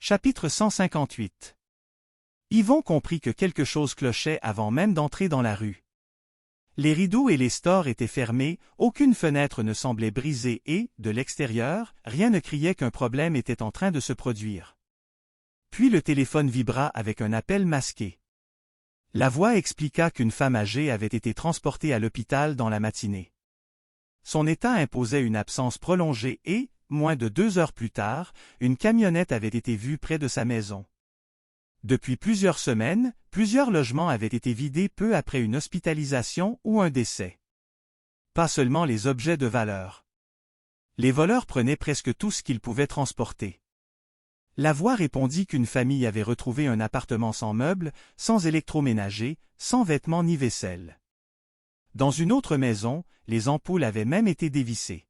Chapitre 158. Yvon comprit que quelque chose clochait avant même d'entrer dans la rue. Les rideaux et les stores étaient fermés, aucune fenêtre ne semblait brisée et, de l'extérieur, rien ne criait qu'un problème était en train de se produire. Puis le téléphone vibra avec un appel masqué. La voix expliqua qu'une femme âgée avait été transportée à l'hôpital dans la matinée. Son état imposait une absence prolongée et, moins de 2 heures plus tard, une camionnette avait été vue près de sa maison. Depuis plusieurs semaines, plusieurs logements avaient été vidés peu après une hospitalisation ou un décès. Pas seulement les objets de valeur. Les voleurs prenaient presque tout ce qu'ils pouvaient transporter. La voix répondit qu'une famille avait retrouvé un appartement sans meubles, sans électroménager, sans vêtements ni vaisselle. Dans une autre maison, les ampoules avaient même été dévissées.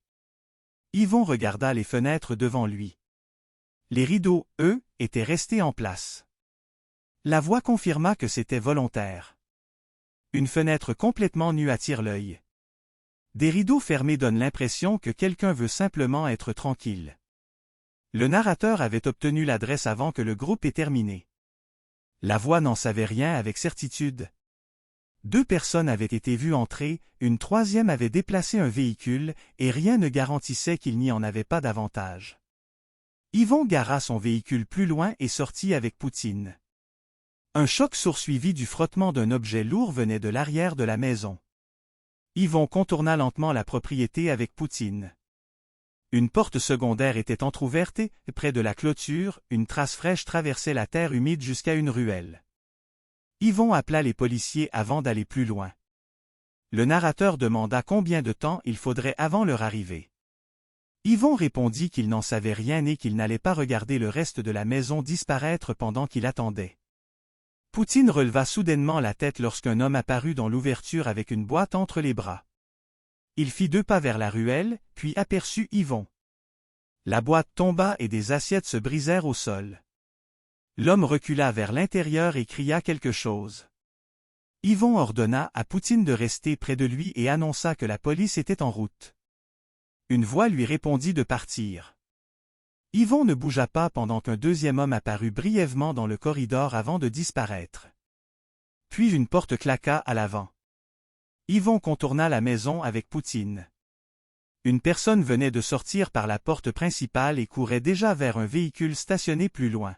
Yvon regarda les fenêtres devant lui. Les rideaux, eux, étaient restés en place. La voix confirma que c'était volontaire. Une fenêtre complètement nue attire l'œil. Des rideaux fermés donnent l'impression que quelqu'un veut simplement être tranquille. Le narrateur avait obtenu l'adresse avant que le groupe ait terminé. La voix n'en savait rien avec certitude. 2 personnes avaient été vues entrer, une troisième avait déplacé un véhicule, et rien ne garantissait qu'il n'y en avait pas davantage. Yvon gara son véhicule plus loin et sortit avec Poutine. Un choc sourd suivi du frottement d'un objet lourd venait de l'arrière de la maison. Yvon contourna lentement la propriété avec Poutine. Une porte secondaire était entr'ouverte et, près de la clôture, une trace fraîche traversait la terre humide jusqu'à une ruelle. Yvon appela les policiers avant d'aller plus loin. Le narrateur demanda combien de temps il faudrait avant leur arrivée. Yvon répondit qu'il n'en savait rien et qu'il n'allait pas regarder le reste de la maison disparaître pendant qu'il attendait. Poutine releva soudainement la tête lorsqu'un homme apparut dans l'ouverture avec une boîte entre les bras. Il fit 2 pas vers la ruelle, puis aperçut Yvon. La boîte tomba et des assiettes se brisèrent au sol. L'homme recula vers l'intérieur et cria quelque chose. Yvon ordonna à Poutine de rester près de lui et annonça que la police était en route. Une voix lui répondit de partir. Yvon ne bougea pas pendant qu'un deuxième homme apparut brièvement dans le corridor avant de disparaître. Puis une porte claqua à l'avant. Yvon contourna la maison avec Poutine. Une personne venait de sortir par la porte principale et courait déjà vers un véhicule stationné plus loin.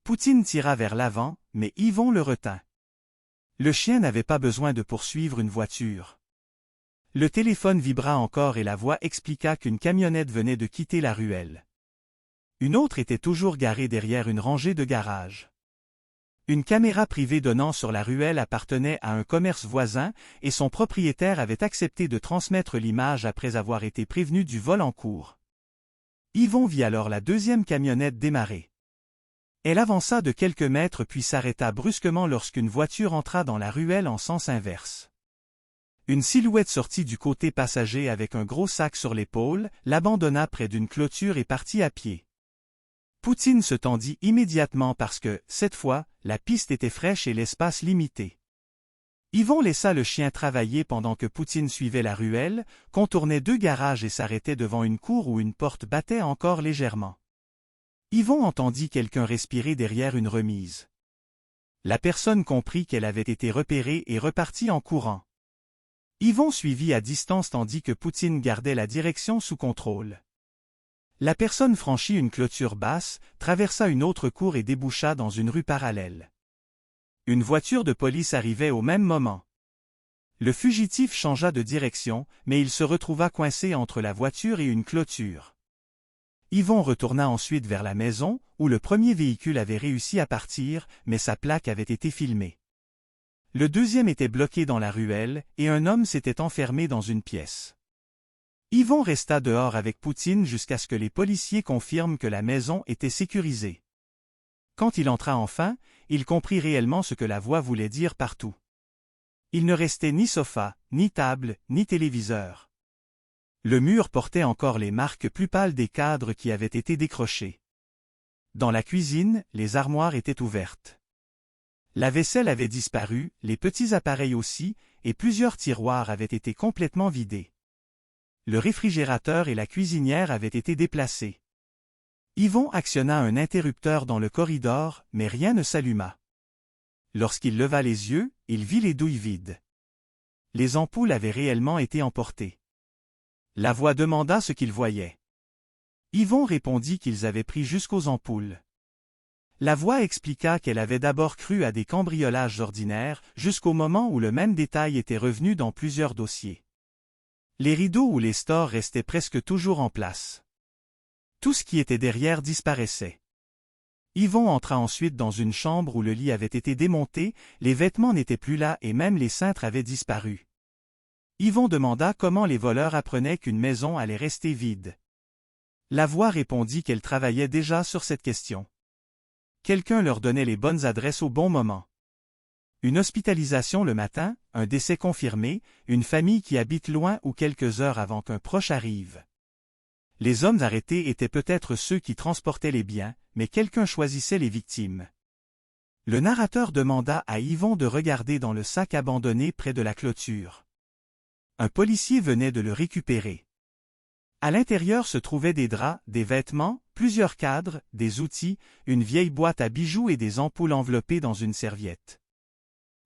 Poutine tira vers l'avant, mais Yvon le retint. Le chien n'avait pas besoin de poursuivre une voiture. Le téléphone vibra encore et la voix expliqua qu'une camionnette venait de quitter la ruelle. Une autre était toujours garée derrière une rangée de garages. Une caméra privée donnant sur la ruelle appartenait à un commerce voisin et son propriétaire avait accepté de transmettre l'image après avoir été prévenu du vol en cours. Yvon vit alors la deuxième camionnette démarrer. Elle avança de quelques mètres puis s'arrêta brusquement lorsqu'une voiture entra dans la ruelle en sens inverse. Une silhouette sortit du côté passager avec un gros sac sur l'épaule, l'abandonna près d'une clôture et partit à pied. Poutine se tendit immédiatement parce que, cette fois, la piste était fraîche et l'espace limité. Yvon laissa le chien travailler pendant que Poutine suivait la ruelle, contournait 2 garages et s'arrêtait devant une cour où une porte battait encore légèrement. Yvon entendit quelqu'un respirer derrière une remise. La personne comprit qu'elle avait été repérée et repartit en courant. Yvon suivit à distance tandis que Poutine gardait la direction sous contrôle. La personne franchit une clôture basse, traversa une autre cour et déboucha dans une rue parallèle. Une voiture de police arrivait au même moment. Le fugitif changea de direction, mais il se retrouva coincé entre la voiture et une clôture. Yvon retourna ensuite vers la maison, où le premier véhicule avait réussi à partir, mais sa plaque avait été filmée. Le deuxième était bloqué dans la ruelle, et un homme s'était enfermé dans une pièce. Yvon resta dehors avec Poutine jusqu'à ce que les policiers confirment que la maison était sécurisée. Quand il entra enfin, il comprit réellement ce que la voix voulait dire partout. Il ne restait ni sofa, ni table, ni téléviseur. Le mur portait encore les marques plus pâles des cadres qui avaient été décrochés. Dans la cuisine, les armoires étaient ouvertes. La vaisselle avait disparu, les petits appareils aussi, et plusieurs tiroirs avaient été complètement vidés. Le réfrigérateur et la cuisinière avaient été déplacés. Yvon actionna un interrupteur dans le corridor, mais rien ne s'alluma. Lorsqu'il leva les yeux, il vit les douilles vides. Les ampoules avaient réellement été emportées. La voix demanda ce qu'il voyait. Yvon répondit qu'ils avaient pris jusqu'aux ampoules. La voix expliqua qu'elle avait d'abord cru à des cambriolages ordinaires, jusqu'au moment où le même détail était revenu dans plusieurs dossiers. Les rideaux ou les stores restaient presque toujours en place. Tout ce qui était derrière disparaissait. Yvon entra ensuite dans une chambre où le lit avait été démonté, les vêtements n'étaient plus là et même les cintres avaient disparu. Yvon demanda comment les voleurs apprenaient qu'une maison allait rester vide. La voix répondit qu'elle travaillait déjà sur cette question. Quelqu'un leur donnait les bonnes adresses au bon moment. Une hospitalisation le matin, un décès confirmé, une famille qui habite loin ou quelques heures avant qu'un proche arrive. Les hommes arrêtés étaient peut-être ceux qui transportaient les biens, mais quelqu'un choisissait les victimes. Le narrateur demanda à Yvon de regarder dans le sac abandonné près de la clôture. Un policier venait de le récupérer. À l'intérieur se trouvaient des draps, des vêtements, plusieurs cadres, des outils, une vieille boîte à bijoux et des ampoules enveloppées dans une serviette.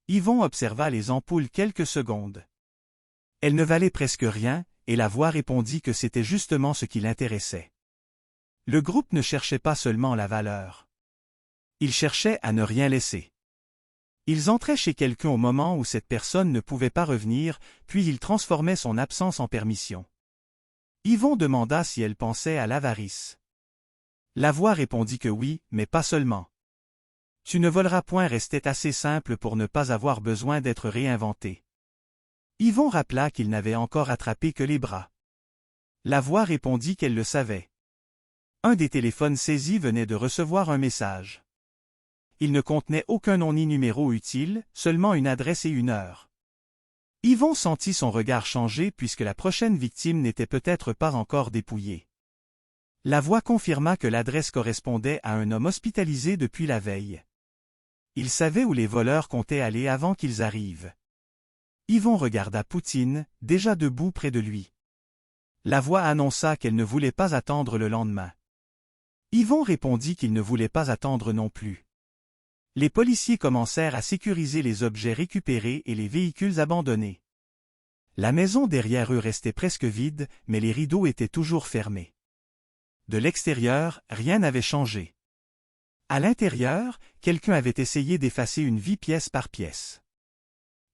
Yvon observa les ampoules quelques secondes. Elles ne valaient presque rien, et la voix répondit que c'était justement ce qui l'intéressait. Le groupe ne cherchait pas seulement la valeur. Il cherchait à ne rien laisser. Ils entraient chez quelqu'un au moment où cette personne ne pouvait pas revenir, puis ils transformaient son absence en permission. Yvon demanda si elle pensait à l'avarice. La voix répondit que oui, mais pas seulement. Tu ne voleras point restait assez simple pour ne pas avoir besoin d'être réinventé. Yvon rappela qu'il n'avait encore attrapé que les bras. La voix répondit qu'elle le savait. Un des téléphones saisis venait de recevoir un message. Il ne contenait aucun nom ni numéro utile, seulement une adresse et une heure. Yvon sentit son regard changer puisque la prochaine victime n'était peut-être pas encore dépouillée. La voix confirma que l'adresse correspondait à un homme hospitalisé depuis la veille. Il savait où les voleurs comptaient aller avant qu'ils arrivent. Yvon regarda Poutine, déjà debout près de lui. La voix annonça qu'elle ne voulait pas attendre le lendemain. Yvon répondit qu'il ne voulait pas attendre non plus. Les policiers commencèrent à sécuriser les objets récupérés et les véhicules abandonnés. La maison derrière eux restait presque vide, mais les rideaux étaient toujours fermés. De l'extérieur, rien n'avait changé. À l'intérieur, quelqu'un avait essayé d'effacer une vie pièce par pièce.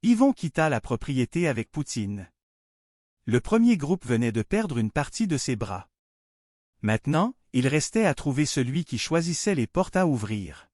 Yvon quitta la propriété avec Poutine. Le premier groupe venait de perdre une partie de ses bras. Maintenant, il restait à trouver celui qui choisissait les portes à ouvrir.